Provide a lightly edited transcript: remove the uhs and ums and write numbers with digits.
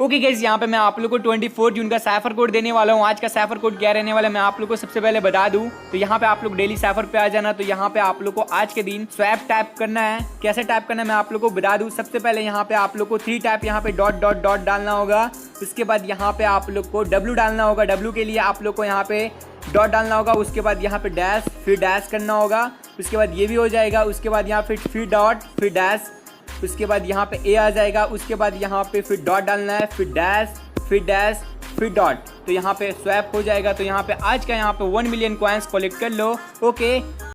Okay guys, यहाँ पे मैं आप लोग को 24 जून का सैफर कोड देने वाला हूँ। आज का सैफर कोड क्या रहने वाला है मैं आप लोग को सबसे पहले बता दूं। तो यहाँ पे आप लोग डेली सैफर पे आ जाना। तो यहाँ पे आप लोग को आज के दिन स्वैप टैप करना है। कैसे टैप करना है मैं आप लोग को बता दूं। सबसे पहले यहाँ पे आप लोग को 3 टैप यहाँ पे डॉट डॉट डॉट डालना होगा। उसके बाद यहाँ पे आप लोग को W डालना होगा। W के लिए आप लोग को यहाँ पे डॉट डालना होगा। उसके बाद यहाँ पे डैश, फिर डैश करना होगा। उसके बाद ये भी हो जाएगा। उसके बाद यहाँ फिर डॉट, फिर डैश। उसके बाद यहाँ पे ए आ जाएगा। उसके बाद यहाँ पे फिर डॉट डालना है, फिर डैश, फिर डैश, फिर डॉट। तो यहाँ पे स्वैप हो जाएगा। तो यहाँ पे आज का यहाँ पे 1 मिलियन कॉइन्स कलेक्ट कर लो। ओके।